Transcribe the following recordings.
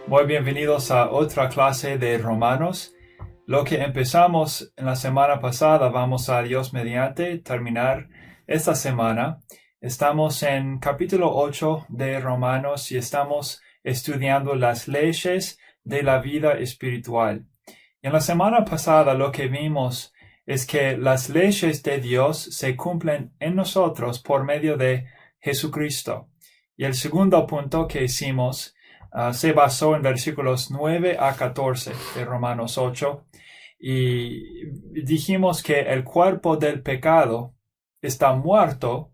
Muy bienvenidos a otra clase de Romanos. Lo que empezamos en la semana pasada, vamos a Dios mediante terminar esta semana. Estamos en capítulo 8 de Romanos y estamos estudiando las leyes de la vida espiritual. Y en la semana pasada lo que vimos es que las leyes de Dios se cumplen en nosotros por medio de Jesucristo. Y el segundo punto que hicimos se basó en versículos 9 a 14 de Romanos 8 y dijimos que el cuerpo del pecado está muerto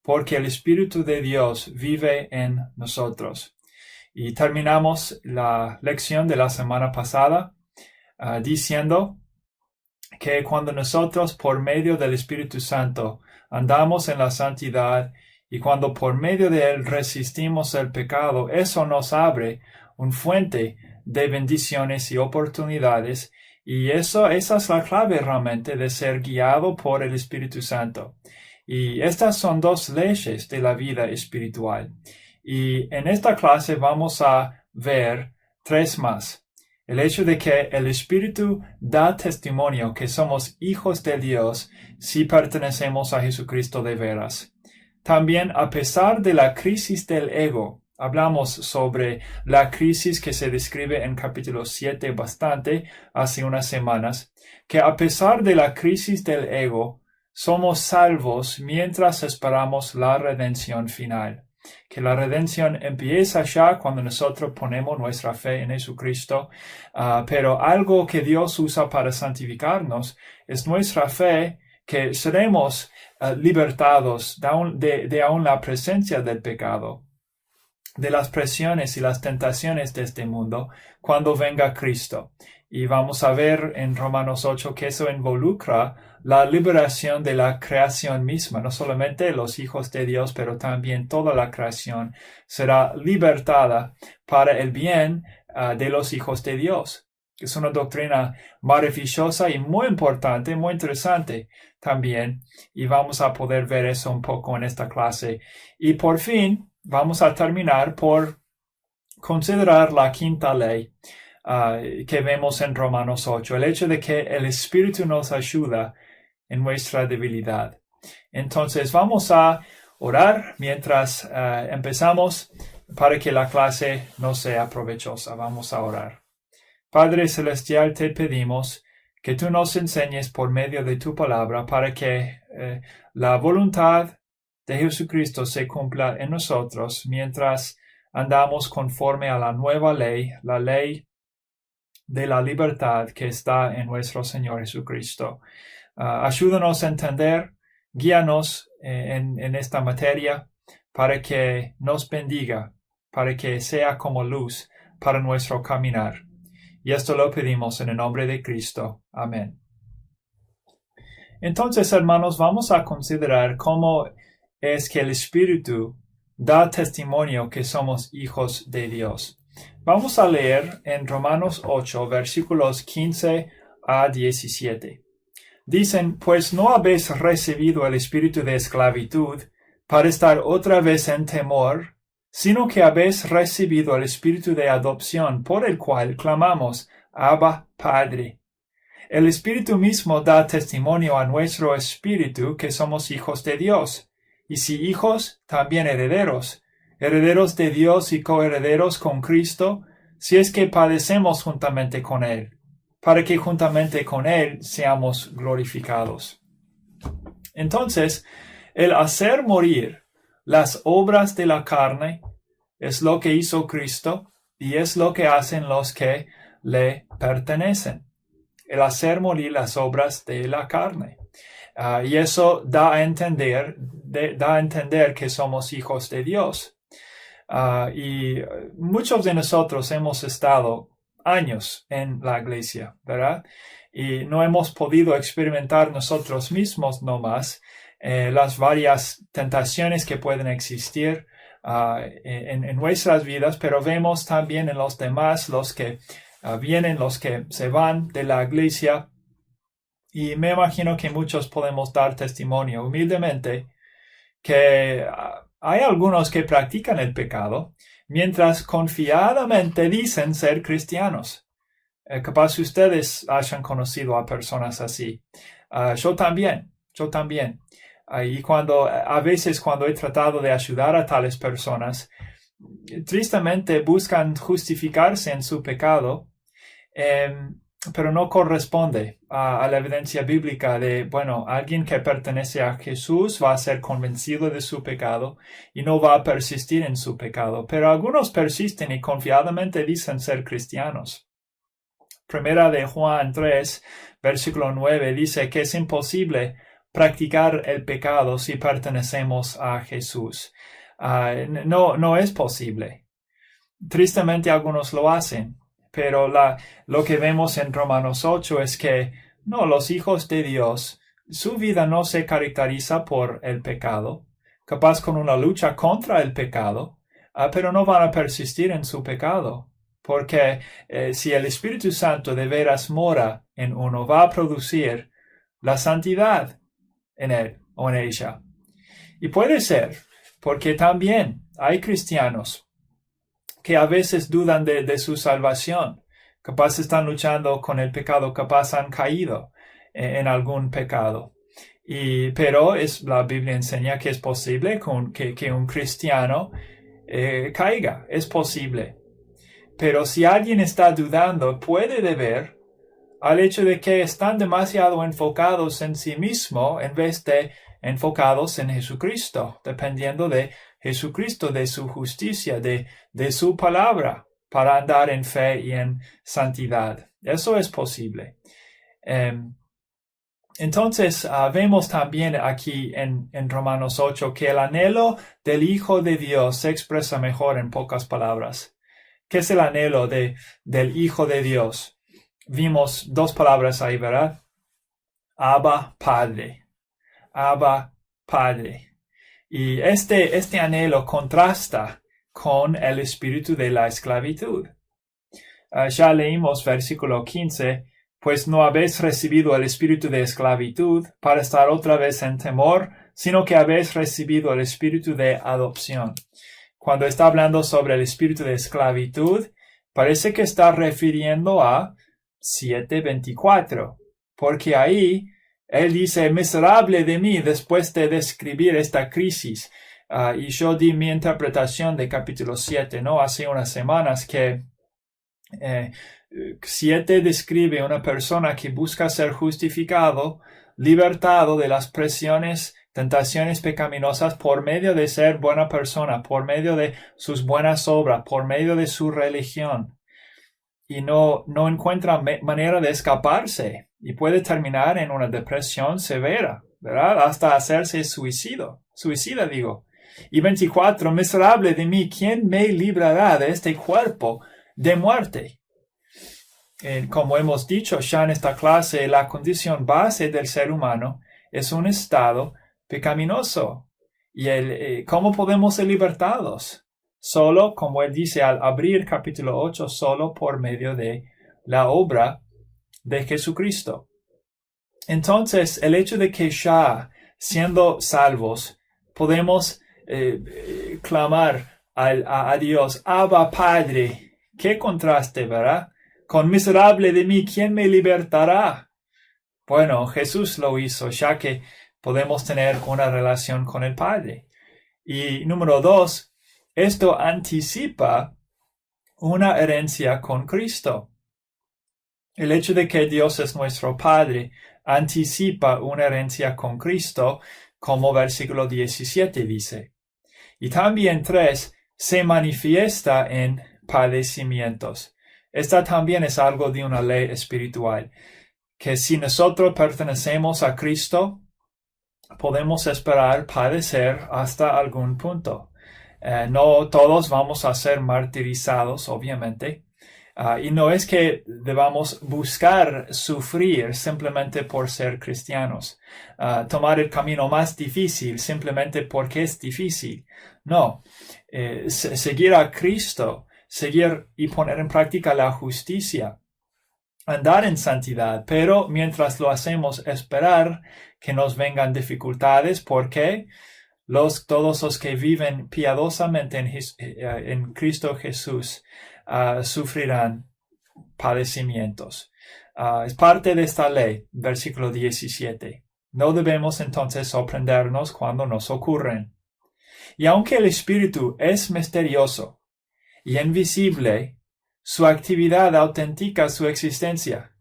porque el Espíritu de Dios vive en nosotros. Y terminamos la lección de la semana pasada diciendo que cuando nosotros por medio del Espíritu Santo andamos en la santidad y cuando por medio de él resistimos el pecado, eso nos abre una fuente de bendiciones y oportunidades. Y esa es la clave realmente de ser guiado por el Espíritu Santo. Y estas son dos leyes de la vida espiritual. Y en esta clase vamos a ver tres más. El hecho de que el Espíritu da testimonio que somos hijos de Dios si pertenecemos a Jesucristo de veras. También, a pesar de la crisis del ego, hablamos sobre la crisis que se describe en capítulo 7 bastante hace unas semanas, que a pesar de la crisis del ego, somos salvos mientras esperamos la redención final. Que la redención empieza ya cuando nosotros ponemos nuestra fe en Jesucristo, pero algo que Dios usa para santificarnos es nuestra fe, que seremos libertados de aún la presencia del pecado, de las presiones y las tentaciones de este mundo cuando venga Cristo. Y vamos a ver en Romanos 8 que eso involucra la liberación de la creación misma. No solamente los hijos de Dios, pero también toda la creación será libertada para el bien de los hijos de Dios. Es una doctrina maravillosa y muy importante, muy interesante también. Y vamos a poder ver eso un poco en esta clase. Y por fin, vamos a terminar por considerar la quinta ley que vemos en Romanos 8, el hecho de que el Espíritu nos ayuda en nuestra debilidad. Entonces vamos a orar mientras empezamos para que la clase no sea provechosa. Vamos a orar. Padre Celestial, te pedimos que tú nos enseñes por medio de tu palabra para que la voluntad de Jesucristo se cumpla en nosotros mientras andamos conforme a la nueva ley, la ley de la libertad que está en nuestro Señor Jesucristo. Ayúdanos a entender, guíanos en esta materia para que nos bendiga, para que sea como luz para nuestro caminar. Y esto lo pedimos en el nombre de Cristo. Amén. Entonces, hermanos, vamos a considerar cómo es que el Espíritu da testimonio que somos hijos de Dios. Vamos a leer en Romanos 8, versículos 15 a 17. Dicen, pues no habéis recibido el espíritu de esclavitud para estar otra vez en temor, sino que habéis recibido el espíritu de adopción por el cual clamamos, Abba, Padre. El Espíritu mismo da testimonio a nuestro espíritu que somos hijos de Dios, y si hijos, también herederos, herederos de Dios y coherederos con Cristo, si es que padecemos juntamente con Él, para que juntamente con Él seamos glorificados. Entonces, el hacer morir las obras de la carne es lo que hizo Cristo y es lo que hacen los que le pertenecen. El hacer morir las obras de la carne. Y eso da a entender que somos hijos de Dios. Y muchos de nosotros hemos estado años en la iglesia, ¿verdad? Y no hemos podido experimentar nosotros mismos nomás las varias tentaciones que pueden existir en nuestras vidas, pero vemos también en los demás, los que vienen, los que se van de la iglesia. Y me imagino que muchos podemos dar testimonio humildemente que Hay algunos que practican el pecado, mientras confiadamente dicen ser cristianos. Capaz ustedes hayan conocido a personas así. Yo también. Y a veces cuando he tratado de ayudar a tales personas, tristemente buscan justificarse en su pecado, pero no corresponde a la evidencia bíblica de, alguien que pertenece a Jesús va a ser convencido de su pecado y no va a persistir en su pecado. Pero algunos persisten y confiadamente dicen ser cristianos. Primera de Juan 3, versículo 9, dice que es imposible practicar el pecado si pertenecemos a Jesús. No es posible. Tristemente algunos lo hacen, pero lo que vemos en Romanos 8 es que los hijos de Dios, su vida no se caracteriza por el pecado, capaz con una lucha contra el pecado, pero no van a persistir en su pecado. Porque si el Espíritu Santo de veras mora en uno, va a producir la santidad en él o en ella. Y puede ser, porque también hay cristianos que a veces dudan de su salvación. Capaz están luchando con el pecado, capaz han caído en algún pecado. Pero la Biblia enseña que es posible que un cristiano caiga. Es posible. Pero si alguien está dudando, puede deber al hecho de que están demasiado enfocados en sí mismo en vez de enfocados en Jesucristo, dependiendo de Jesucristo, de su justicia, de su palabra, para andar en fe y en santidad. Eso es posible. Entonces, vemos también aquí en Romanos 8 que el anhelo del Hijo de Dios se expresa mejor en pocas palabras. ¿Qué es el anhelo del Hijo de Dios? Vimos dos palabras ahí, ¿verdad? Abba, Padre. Abba, Padre. Y este anhelo contrasta con el espíritu de la esclavitud. Ya leímos versículo 15, pues no habéis recibido el espíritu de esclavitud para estar otra vez en temor, sino que habéis recibido el espíritu de adopción. Cuando está hablando sobre el espíritu de esclavitud, parece que está refiriendo a 7:24, porque ahí él dice, miserable de mí, después de describir esta crisis. Y yo di mi interpretación de capítulo 7, hace unas semanas, que 7 describe una persona que busca ser justificado, libertado de las presiones, tentaciones pecaminosas por medio de ser buena persona, por medio de sus buenas obras, por medio de su religión. Y no encuentra manera de escaparse y puede terminar en una depresión severa, ¿verdad? Hasta hacerse suicida digo. Y 24, miserable de mí, ¿quién me librará de este cuerpo de muerte? Como hemos dicho ya en esta clase, la condición base del ser humano es un estado pecaminoso. ¿Y cómo podemos ser libertados? Solo, como él dice al abrir capítulo 8, solo por medio de la obra de Jesucristo. Entonces, el hecho de que ya siendo salvos, podemos clamar a Dios, Abba Padre, qué contraste, ¿verdad? Con miserable de mí, ¿quién me libertará? Bueno, Jesús lo hizo, ya que podemos tener una relación con el Padre. Y número 2, esto anticipa una herencia con Cristo. El hecho de que Dios es nuestro Padre anticipa una herencia con Cristo, como versículo 17 dice. Y también 3, se manifiesta en padecimientos. Esta también es algo de una ley espiritual, que si nosotros pertenecemos a Cristo, podemos esperar padecer hasta algún punto. No todos vamos a ser martirizados, obviamente, y no es que debamos buscar sufrir simplemente por ser cristianos, tomar el camino más difícil simplemente porque es difícil. No, seguir a Cristo, seguir y poner en práctica la justicia, andar en santidad, pero mientras lo hacemos esperar que nos vengan dificultades. ¿Por qué? todos los que viven piadosamente en Cristo Jesús sufrirán padecimientos. Es parte de esta ley, versículo 17. No debemos entonces sorprendernos cuando nos ocurren. Y aunque el Espíritu es misterioso y invisible, su actividad autentica su existencia.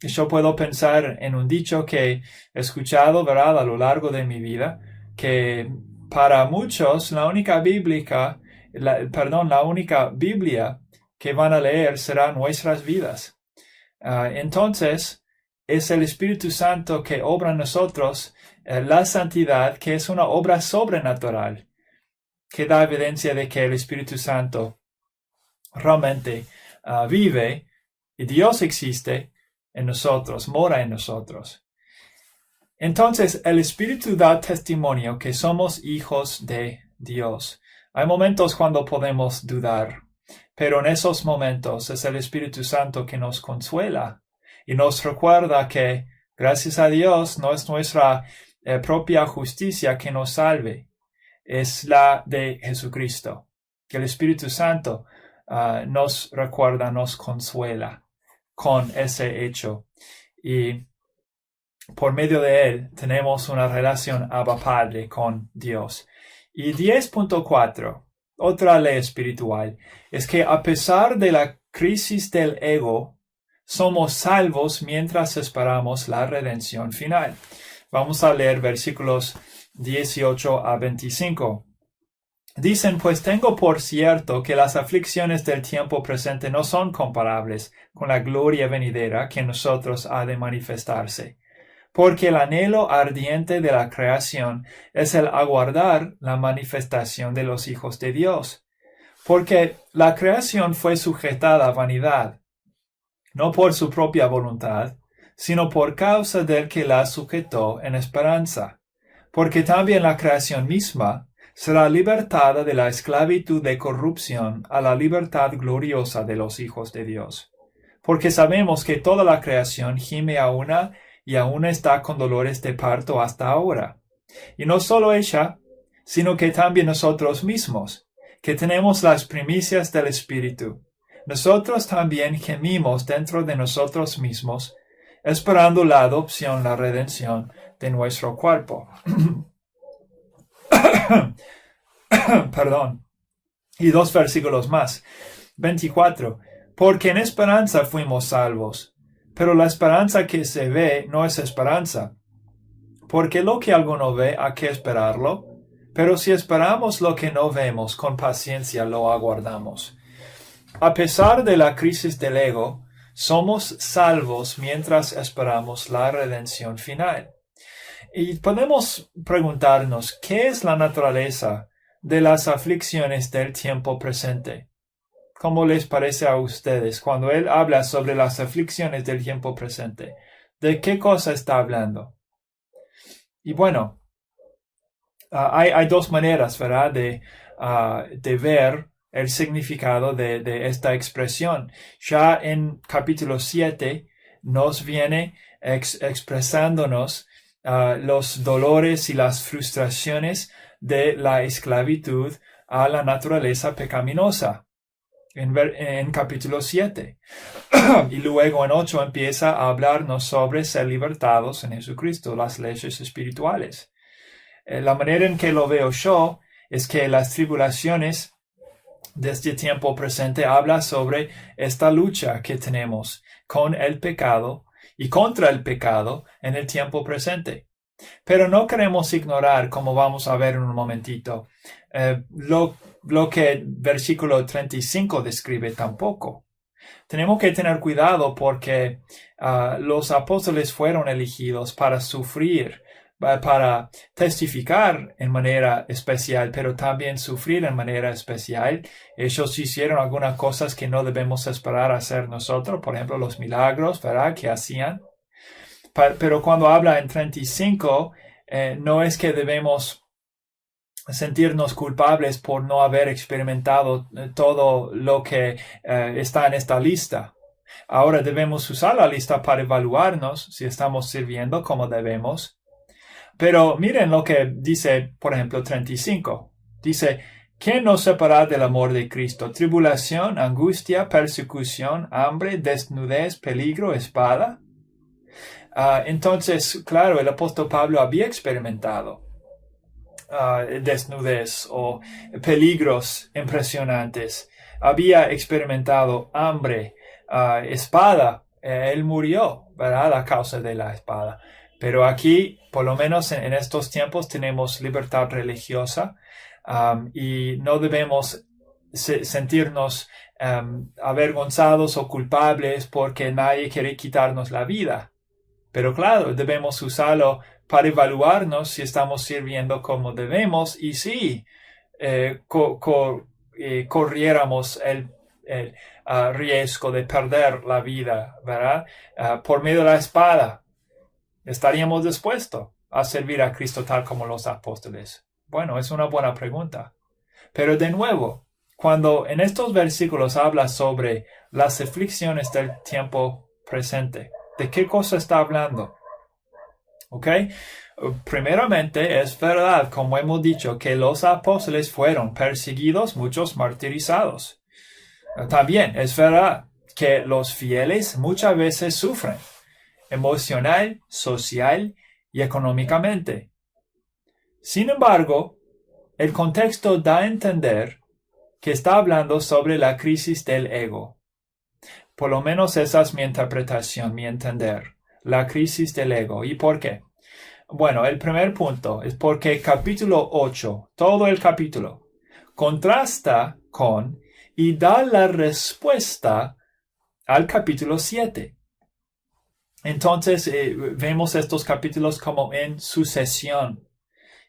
Yo puedo pensar en un dicho que he escuchado, ¿verdad?, a lo largo de mi vida, que para muchos la única Biblia que van a leer será nuestras vidas. Entonces, es el Espíritu Santo que obra en nosotros la santidad, que es una obra sobrenatural, que da evidencia de que el Espíritu Santo realmente vive y Dios existe en nosotros, mora en nosotros. Entonces, el Espíritu da testimonio que somos hijos de Dios. Hay momentos cuando podemos dudar, pero en esos momentos es el Espíritu Santo que nos consuela y nos recuerda que, gracias a Dios, no es nuestra propia justicia que nos salve, es la de Jesucristo. Que el Espíritu Santo nos recuerda, nos consuela con ese hecho. Y por medio de él tenemos una relación Abba Padre con Dios. Y 10.4, otra ley espiritual, es que a pesar de la crisis del ego, somos salvos mientras esperamos la redención final. Vamos a leer versículos 18 a 25. Dicen, pues tengo por cierto que las aflicciones del tiempo presente no son comparables con la gloria venidera que en nosotros ha de manifestarse. Porque el anhelo ardiente de la creación es el aguardar la manifestación de los hijos de Dios. Porque la creación fue sujetada a vanidad, no por su propia voluntad, sino por causa del que la sujetó en esperanza. Porque también la creación misma será libertada de la esclavitud de corrupción a la libertad gloriosa de los hijos de Dios. Porque sabemos que toda la creación gime a una y aún está con dolores de parto hasta ahora. Y no solo ella, sino que también nosotros mismos, que tenemos las primicias del Espíritu. Nosotros también gemimos dentro de nosotros mismos, esperando la adopción, la redención de nuestro cuerpo. Perdón. Y 2 versículos más. 24. Porque en esperanza fuimos salvos. Pero la esperanza que se ve no es esperanza. Porque lo que alguno ve, ¿a qué esperarlo? Pero si esperamos lo que no vemos, con paciencia lo aguardamos. A pesar de la crisis del ego, somos salvos mientras esperamos la redención final. Y podemos preguntarnos, ¿qué es la naturaleza de las aflicciones del tiempo presente? ¿Cómo les parece a ustedes cuando él habla sobre las aflicciones del tiempo presente? ¿De qué cosa está hablando? Y bueno, hay 2 maneras, ¿verdad?, de ver el significado de esta expresión. Ya en capítulo 7 nos viene expresándonos los dolores y las frustraciones de la esclavitud a la naturaleza pecaminosa. En capítulo 7. Y luego en 8 empieza a hablarnos sobre ser libertados en Jesucristo, las leyes espirituales. La manera en que lo veo yo es que las tribulaciones de este tiempo presente habla sobre esta lucha que tenemos con el pecado y contra el pecado en el tiempo presente. Pero no queremos ignorar, como vamos a ver en un momentito, lo que versículo 35 describe tampoco. Tenemos que tener cuidado porque los apóstoles fueron elegidos para sufrir, para testificar en manera especial, pero también sufrir en manera especial. Ellos hicieron algunas cosas que no debemos esperar hacer nosotros, por ejemplo, los milagros, ¿verdad?, que hacían. Pero cuando habla en 35, no es que debemos sentirnos culpables por no haber experimentado todo lo que está en esta lista. Ahora debemos usar la lista para evaluarnos si estamos sirviendo como debemos. Pero miren lo que dice, por ejemplo, 35. Dice, ¿quién nos separa del amor de Cristo? Tribulación, angustia, persecución, hambre, desnudez, peligro, espada. Entonces, claro, el apóstol Pablo había experimentado desnudez o peligros impresionantes. Había experimentado hambre, espada. Él murió, ¿verdad? A causa de la espada. Pero aquí, por lo menos en estos tiempos, tenemos libertad religiosa y no debemos sentirnos avergonzados o culpables porque nadie quiere quitarnos la vida. Pero claro, debemos usarlo para evaluarnos si estamos sirviendo como debemos y si corriéramos el riesgo de perder la vida, ¿verdad? Por medio de la espada, ¿estaríamos dispuestos a servir a Cristo tal como los apóstoles? Bueno, es una buena pregunta. Pero de nuevo, cuando en estos versículos habla sobre las aflicciones del tiempo presente, ¿de qué cosa está hablando? ¿Ok? Primeramente, es verdad, como hemos dicho, que los apóstoles fueron perseguidos, muchos martirizados. También es verdad que los fieles muchas veces sufren emocional, social y económicamente. Sin embargo, el contexto da a entender que está hablando sobre la crisis del ego. Por lo menos esa es mi interpretación, mi entender. La crisis del ego. ¿Y por qué? Bueno, el primer punto es porque capítulo 8, todo el capítulo, contrasta con y da la respuesta al capítulo 7. Entonces, vemos estos capítulos como en sucesión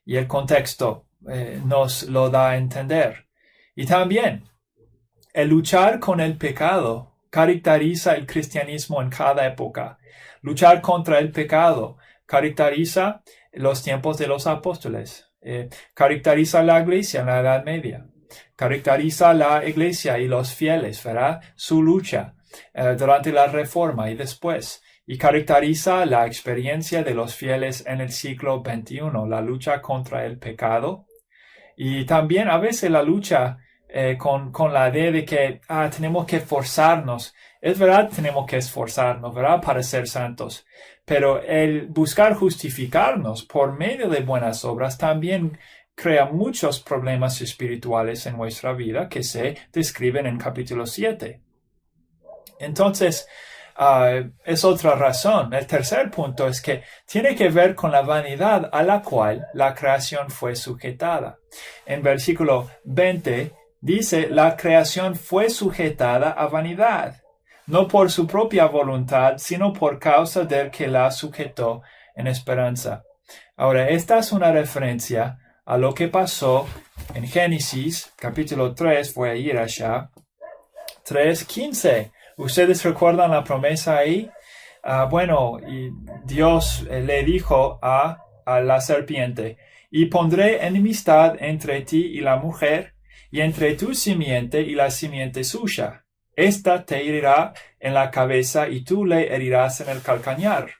y el contexto nos lo da a entender. Y también, el luchar con el pecado caracteriza el cristianismo en cada época. Luchar contra el pecado caracteriza los tiempos de los apóstoles. Caracteriza la iglesia en la Edad Media. Caracteriza la iglesia y los fieles, ¿verdad? Su lucha durante la Reforma y después. Y caracteriza la experiencia de los fieles en el siglo XXI, la lucha contra el pecado. Y también a veces la lucha con la idea de que tenemos que esforzarnos. Es verdad, tenemos que esforzarnos, ¿verdad? Para ser santos. Pero el buscar justificarnos por medio de buenas obras también crea muchos problemas espirituales en nuestra vida que se describen en capítulo 7. Entonces, es otra razón. El tercer punto es que tiene que ver con la vanidad a la cual la creación fue sujetada. En versículo 20 dice, la creación fue sujetada a vanidad, no por su propia voluntad, sino por causa del que la sujetó en esperanza. Ahora, esta es una referencia a lo que pasó en Génesis, capítulo 3, voy a ir allá, 3:15. ¿Ustedes recuerdan la promesa ahí? Y Dios le dijo a la serpiente, y pondré enemistad entre ti y la mujer, y entre tu simiente y la simiente suya. Esta te herirá en la cabeza y tú le herirás en el calcañar.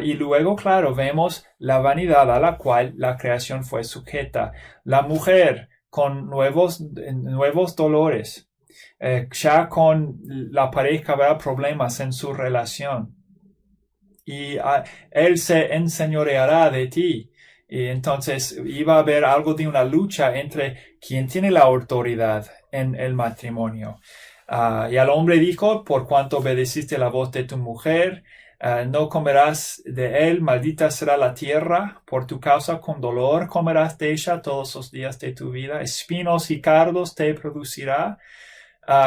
Y luego, claro, vemos la vanidad a la cual la creación fue sujeta. La mujer con nuevos dolores. Ya con la pareja habrá problemas en su relación. Y él se enseñoreará de ti. Y entonces iba a haber algo de una lucha entre quien tiene la autoridad en el matrimonio. Y al hombre dijo, por cuanto obedeciste la voz de tu mujer, no comerás de él, maldita será la tierra, por tu causa con dolor comerás de ella todos los días de tu vida, espinos y cardos te producirá,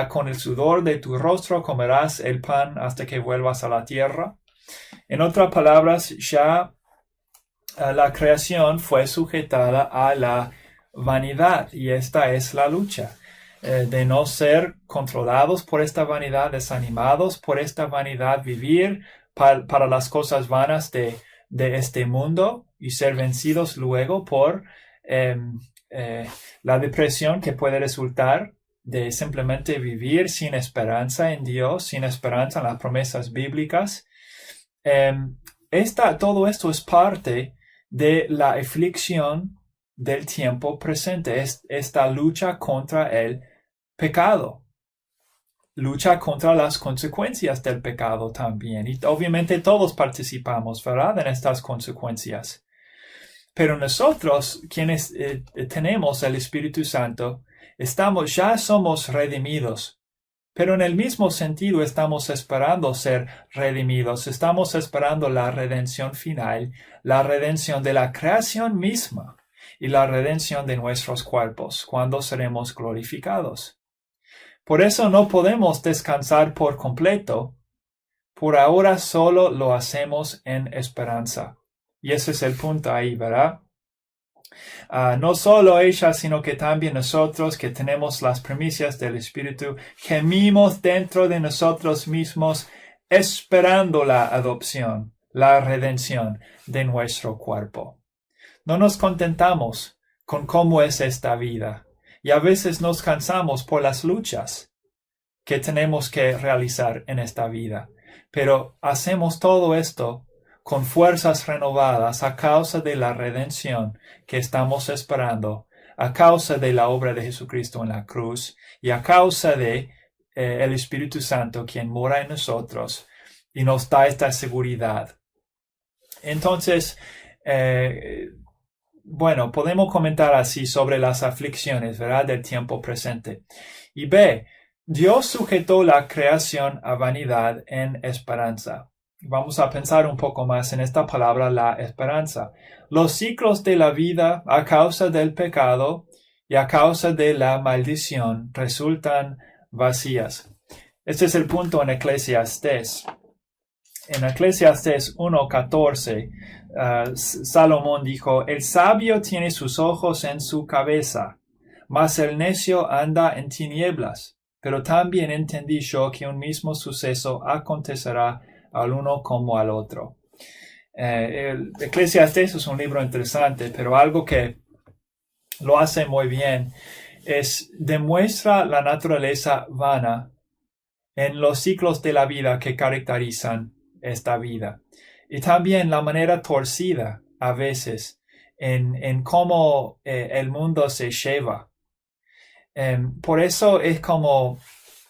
con el sudor de tu rostro comerás el pan hasta que vuelvas a la tierra. En otras palabras, ya la creación fue sujetada a la vanidad y esta es la lucha. De no ser controlados por esta vanidad, desanimados por esta vanidad, vivir para las cosas vanas de este mundo y ser vencidos luego por la depresión que puede resultar de simplemente vivir sin esperanza en Dios, sin esperanza en las promesas bíblicas. Todo esto es parte de la aflicción del tiempo presente, esta lucha contra el pecado. Lucha contra las consecuencias del pecado también. Y obviamente todos participamos, ¿verdad?, en estas consecuencias. Pero nosotros, quienes tenemos el Espíritu Santo, ya somos redimidos. Pero en el mismo sentido estamos esperando ser redimidos. Estamos esperando la redención final, la redención de la creación misma y la redención de nuestros cuerpos, cuando seremos glorificados. Por eso no podemos descansar por completo. Por ahora solo lo hacemos en esperanza. Y ese es el punto ahí, ¿verdad? No solo ella, sino que también nosotros que tenemos las primicias del Espíritu, gemimos dentro de nosotros mismos esperando la adopción, la redención de nuestro cuerpo. No nos contentamos con cómo es esta vida. Y a veces nos cansamos por las luchas que tenemos que realizar en esta vida. Pero hacemos todo esto con fuerzas renovadas a causa de la redención que estamos esperando, a causa de la obra de Jesucristo en la cruz y a causa de el Espíritu Santo quien mora en nosotros y nos da esta seguridad. Entonces, bueno, podemos comentar así sobre las aflicciones, ¿verdad?, del tiempo presente. Y B, Dios sujetó la creación a vanidad en esperanza. Vamos a pensar un poco más en esta palabra, la esperanza. Los ciclos de la vida a causa del pecado y a causa de la maldición resultan vacías. Este es el punto en Eclesiastés. En Eclesiastés 1:14, Salomón dijo, el sabio tiene sus ojos en su cabeza, mas el necio anda en tinieblas. Pero también entendí yo que un mismo suceso acontecerá al uno como al otro. El Eclesiastés es un libro interesante, pero algo que lo hace muy bien demuestra la naturaleza vana en los ciclos de la vida que caracterizan esta vida. Y también la manera torcida a veces en cómo el mundo se lleva. Por eso es como,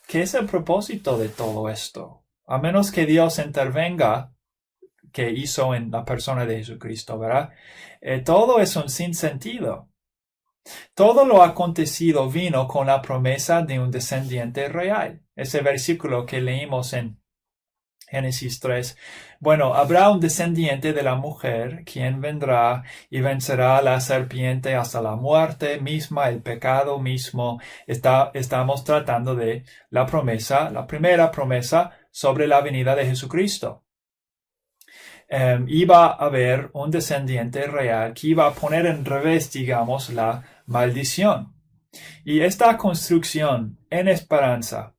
¿qué es el propósito de todo esto? A menos que Dios intervenga, que hizo en la persona de Jesucristo, ¿verdad? Todo es un sinsentido. Todo lo acontecido vino con la promesa de un descendiente real. Ese versículo que leímos en Génesis 3. Bueno, habrá un descendiente de la mujer, quien vendrá y vencerá a la serpiente hasta la muerte misma, el pecado mismo. Estamos tratando de la promesa, la primera promesa sobre la venida de Jesucristo. Iba a haber un descendiente real que iba a poner en revés, digamos, la maldición. Y esta construcción en esperanza,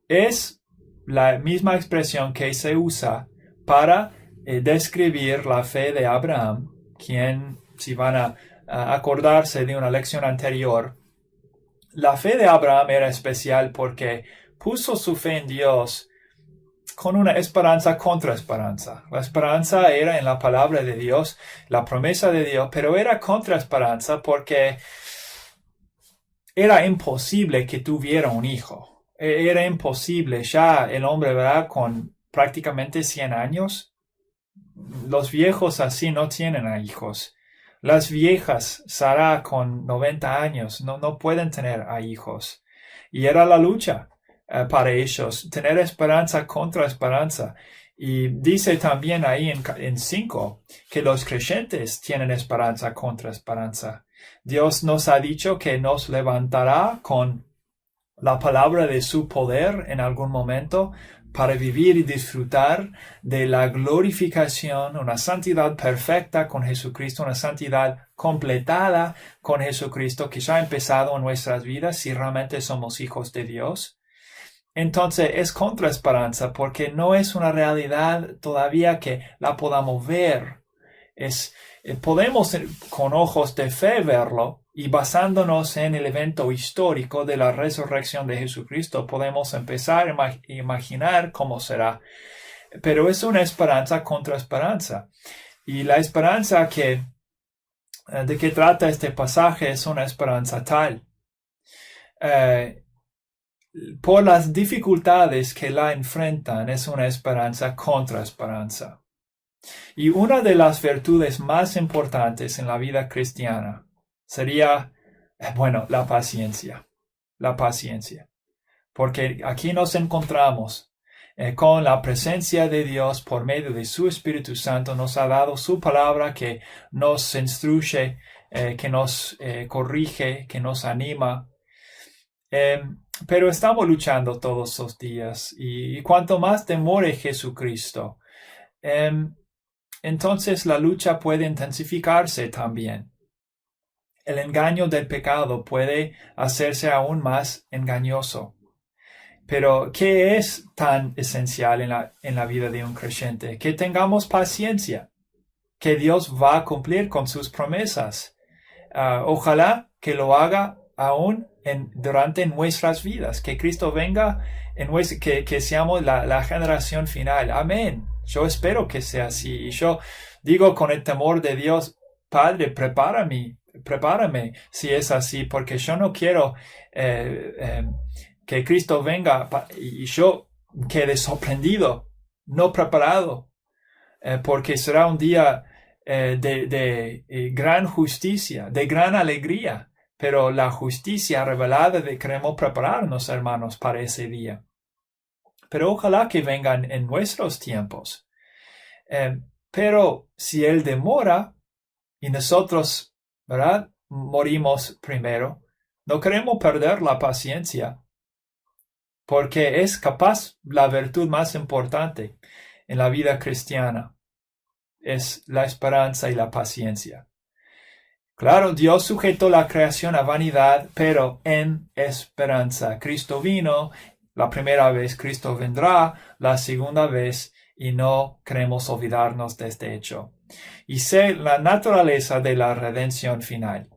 es la misma expresión que se usa para describir la fe de Abraham, quien, si van a acordarse de una lección anterior, la fe de Abraham era especial porque puso su fe en Dios con una esperanza contra esperanza. La esperanza era en la palabra de Dios, la promesa de Dios, pero era contra esperanza porque era imposible que tuviera un hijo. Era imposible. Ya el hombre, ¿verdad?, con prácticamente 100 años, los viejos así no tienen hijos. Las viejas, Sara con 90 años, no pueden tener hijos. Y era la lucha para ellos, tener esperanza contra esperanza. Y dice también ahí en 5 que los creyentes tienen esperanza contra esperanza. Dios nos ha dicho que nos levantará con la palabra de su poder en algún momento para vivir y disfrutar de la glorificación, una santidad perfecta con Jesucristo, una santidad completada con Jesucristo que ya ha empezado en nuestras vidas si realmente somos hijos de Dios. Entonces es contra esperanza porque no es una realidad todavía que la podamos ver. Podemos con ojos de fe verlo y basándonos en el evento histórico de la resurrección de Jesucristo podemos empezar a imaginar cómo será. pero es una esperanza contra esperanza. Y la esperanza de que trata este pasaje es una esperanza tal. Por las dificultades que la enfrentan, es una esperanza contra esperanza. Y una de las virtudes más importantes en la vida cristiana sería, la paciencia. La paciencia. Porque aquí nos encontramos con la presencia de Dios por medio de su Espíritu Santo. Nos ha dado su palabra que nos instruye, que nos corrige, que nos anima. Pero estamos luchando todos los días. Y cuanto más demore Jesucristo, entonces la lucha puede intensificarse también. El engaño del pecado puede hacerse aún más engañoso. Pero, ¿qué es tan esencial en la vida de un creyente? Que tengamos paciencia, que Dios va a cumplir con sus promesas. Ojalá que lo haga aún durante nuestras vidas, que Cristo venga, que seamos la generación final. Amén. Yo espero que sea así. Y yo digo con el temor de Dios, Padre, prepárame si es así, porque yo no quiero que Cristo venga y yo quede sorprendido, no preparado, porque será un día de gran justicia, de gran alegría, pero la justicia revelada queremos prepararnos, hermanos, para ese día. Pero ojalá que vengan en nuestros tiempos. Pero si Él demora y nosotros, ¿verdad?, morimos primero, no queremos perder la paciencia, porque es capaz la virtud más importante en la vida cristiana. Es la esperanza y la paciencia. Claro, Dios sujetó la creación a vanidad, pero en esperanza. Cristo vino, la primera vez Cristo vendrá, la segunda vez, y no queremos olvidarnos de este hecho. Y sé la naturaleza de la redención final.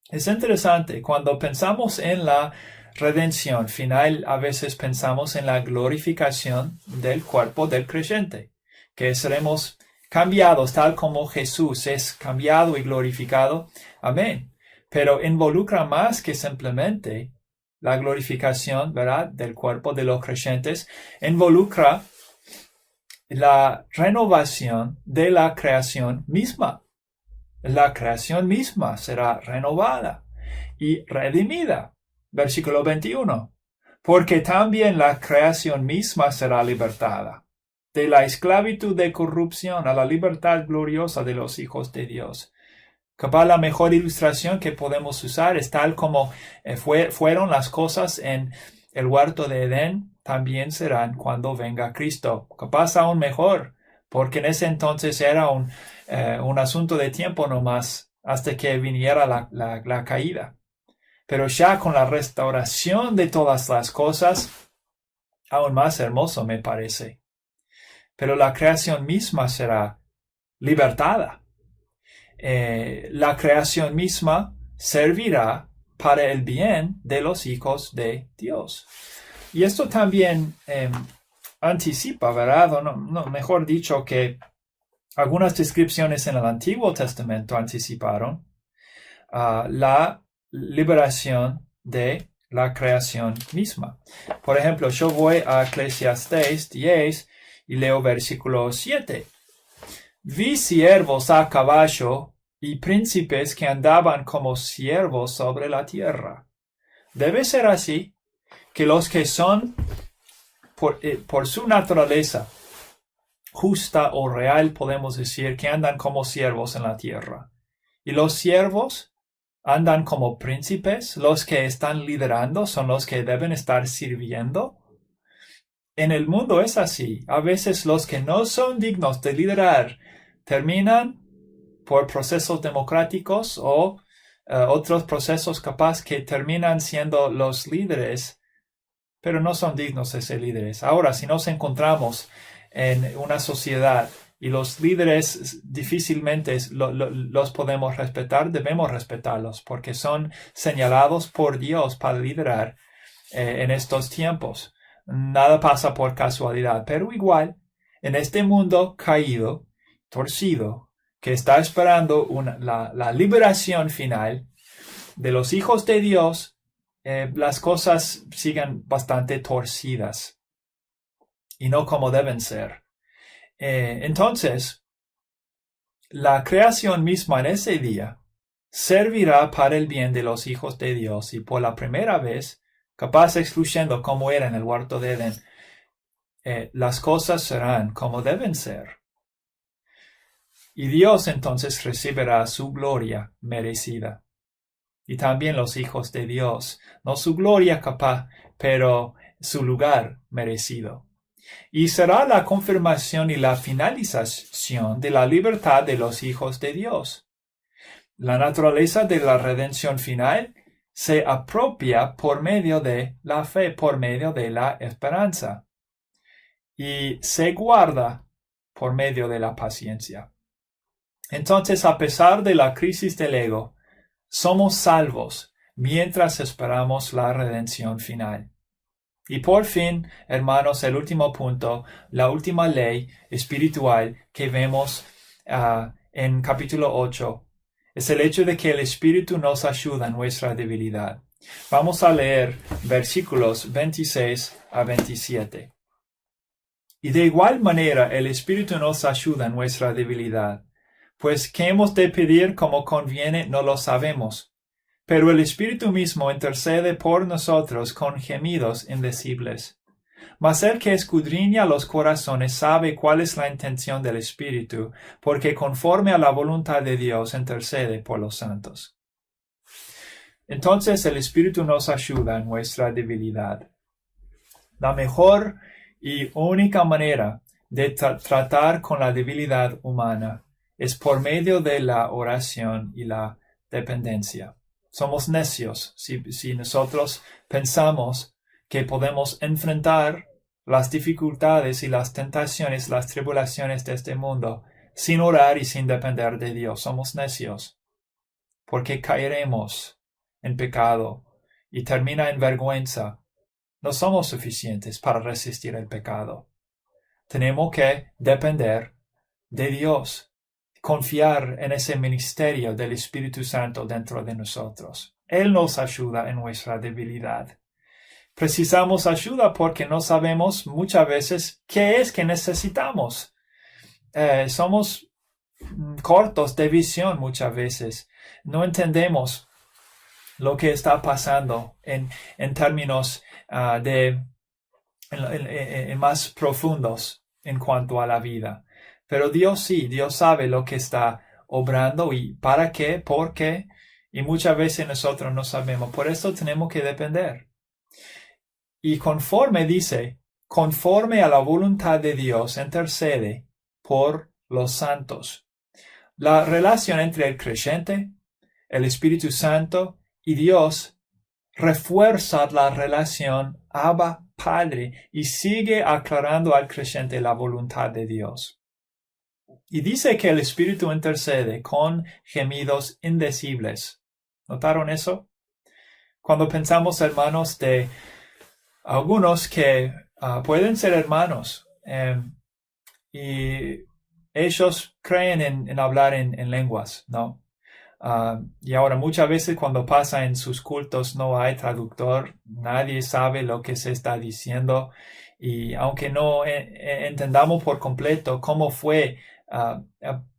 Es interesante, cuando pensamos en la redención final, a veces pensamos en la glorificación del cuerpo del creyente, que seremos cambiados tal como Jesús es cambiado y glorificado. Amén. Pero involucra más que simplemente la glorificación, ¿verdad?, del cuerpo de los creyentes. Involucra la renovación de la creación misma. La creación misma será renovada y redimida. Versículo 21. Porque también la creación misma será libertada de la esclavitud de corrupción a la libertad gloriosa de los hijos de Dios. Capaz la mejor ilustración que podemos usar es tal como fueron las cosas en el huerto de Edén, también serán cuando venga Cristo. Capaz aún mejor, porque en ese entonces era un asunto de tiempo nomás hasta que viniera la caída. Pero ya con la restauración de todas las cosas, aún más hermoso me parece. Pero la creación misma será libertada. La creación misma servirá para el bien de los hijos de Dios. Y esto también anticipa, ¿verdad? Mejor dicho, que algunas descripciones en el Antiguo Testamento anticiparon la liberación de la creación misma. Por ejemplo, yo voy a Eclesiastés 10 y leo versículo 7. Vi siervos a caballo y príncipes que andaban como siervos sobre la tierra. Debe ser así, que los que son por su naturaleza justa o real, podemos decir, que andan como siervos en la tierra. Y los siervos andan como príncipes, los que están liderando son los que deben estar sirviendo. En el mundo es así. A veces los que no son dignos de liderar terminan por procesos democráticos o otros procesos capaz que terminan siendo los líderes, pero no son dignos de ser líderes. Ahora, si nos encontramos en una sociedad y los líderes difícilmente los podemos respetar, debemos respetarlos porque son señalados por Dios para liderar en estos tiempos. Nada pasa por casualidad, pero igual en este mundo caído, torcido, que está esperando la liberación final de los hijos de Dios, las cosas siguen bastante torcidas y no como deben ser. Entonces, la creación misma en ese día servirá para el bien de los hijos de Dios y por la primera vez, capaz excluyendo como era en el huerto de Edén, las cosas serán como deben ser. Y Dios entonces recibirá su gloria merecida. Y también los hijos de Dios, no su gloria capaz, pero su lugar merecido. Y será la confirmación y la finalización de la libertad de los hijos de Dios. La naturaleza de la redención final se apropia por medio de la fe, por medio de la esperanza. Y se guarda por medio de la paciencia. Entonces, a pesar de la crisis del ego, somos salvos mientras esperamos la redención final. Y por fin, hermanos, el último punto, la última ley espiritual que vemos en capítulo 8, es el hecho de que el Espíritu nos ayuda en nuestra debilidad. Vamos a leer versículos 26 a 27. Y de igual manera el Espíritu nos ayuda en nuestra debilidad, pues ¿qué hemos de pedir como conviene? No lo sabemos. Pero el Espíritu mismo intercede por nosotros con gemidos indecibles. Mas el que escudriña los corazones sabe cuál es la intención del Espíritu, porque conforme a la voluntad de Dios intercede por los santos. Entonces el Espíritu nos ayuda en nuestra debilidad. La mejor y única manera de tratar con la debilidad humana es por medio de la oración y la dependencia. Somos necios si nosotros pensamos que podemos enfrentar las dificultades y las tentaciones, las tribulaciones de este mundo sin orar y sin depender de Dios. Somos necios porque caeremos en pecado y termina en vergüenza. No somos suficientes para resistir el pecado. Tenemos que depender de Dios, confiar en ese ministerio del Espíritu Santo dentro de nosotros. Él nos ayuda en nuestra debilidad. Precisamos ayuda porque no sabemos muchas veces qué es que necesitamos. Somos cortos de visión muchas veces. No entendemos lo que está pasando en términos más profundos en cuanto a la vida. Pero Dios sí, Dios sabe lo que está obrando y para qué, por qué, y muchas veces nosotros no sabemos. Por eso tenemos que depender. Y conforme a la voluntad de Dios, intercede por los santos. La relación entre el creyente, el Espíritu Santo y Dios refuerza la relación Abba Padre y sigue aclarando al creyente la voluntad de Dios. Y dice que el Espíritu intercede con gemidos indecibles. ¿Notaron eso? Cuando pensamos, hermanos, de algunos que pueden ser hermanos y ellos creen en hablar en lenguas, ¿no? Y ahora muchas veces cuando pasa en sus cultos no hay traductor, nadie sabe lo que se está diciendo y aunque no entendamos por completo cómo fue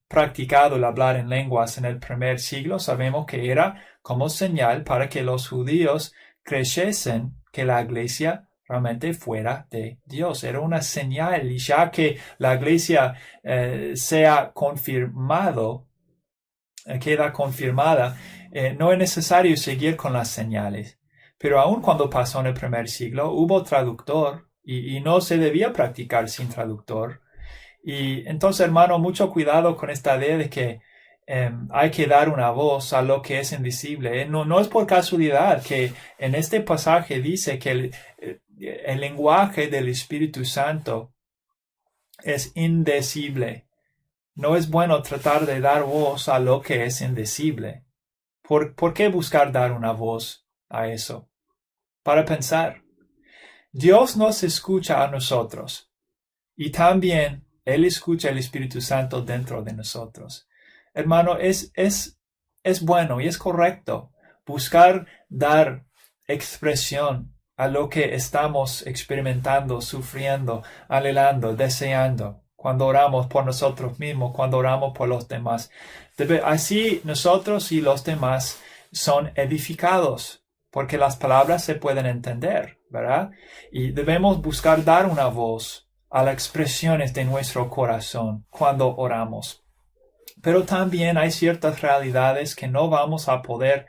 practicado el hablar en lenguas en el primer siglo, sabemos que era como señal para que los judíos creyesen que la iglesia realmente fuera de Dios. Era una señal y ya que la iglesia sea queda confirmada, no es necesario seguir con las señales. Pero aun cuando pasó en el primer siglo, hubo traductor y no se debía practicar sin traductor. Y entonces, hermano, mucho cuidado con esta idea de que hay que dar una voz a lo que es invisible. No es por casualidad que en este pasaje dice que el lenguaje del Espíritu Santo es indecible. No es bueno tratar de dar voz a lo que es indecible. ¿Por qué buscar dar una voz a eso? Para pensar. Dios nos escucha a nosotros y también Él escucha el Espíritu Santo dentro de nosotros. Hermano, es bueno y es correcto buscar dar expresión a lo que estamos experimentando, sufriendo, anhelando, deseando, cuando oramos por nosotros mismos, cuando oramos por los demás. Así nosotros y los demás son edificados, porque las palabras se pueden entender, ¿verdad? Y debemos buscar dar una voz a las expresiones de nuestro corazón cuando oramos. Pero también hay ciertas realidades que no vamos a poder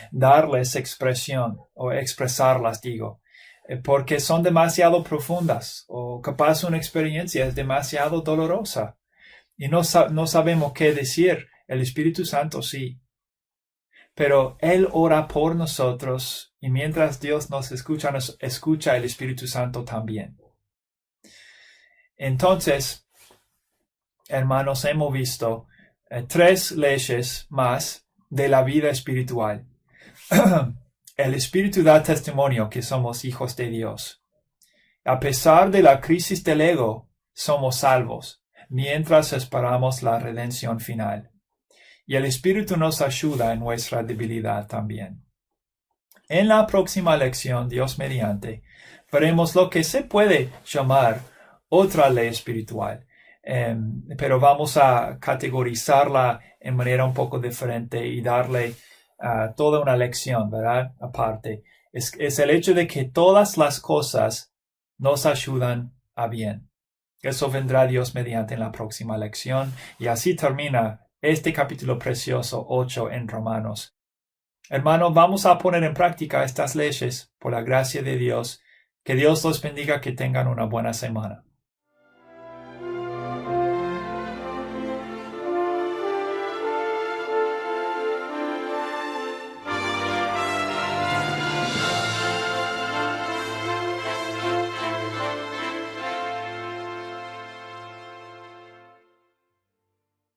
darles expresión o expresarlas, porque son demasiado profundas o capaz una experiencia es demasiado dolorosa y no sabemos qué decir. El Espíritu Santo sí. Pero Él ora por nosotros y mientras Dios nos escucha el Espíritu Santo también. Entonces, hermanos, hemos visto 3 leyes más de la vida espiritual. El Espíritu da testimonio que somos hijos de Dios. A pesar de la crisis del ego, somos salvos, mientras esperamos la redención final. Y el Espíritu nos ayuda en nuestra debilidad también. En la próxima lección, Dios mediante, veremos lo que se puede llamar otra ley espiritual, pero vamos a categorizarla en manera un poco diferente y darle toda una lección, ¿verdad? Aparte, es el hecho de que todas las cosas nos ayudan a bien. Eso vendrá Dios mediante en la próxima lección y así termina este capítulo precioso 8 en Romanos. Hermanos, vamos a poner en práctica estas leyes por la gracia de Dios. Que Dios los bendiga, que tengan una buena semana.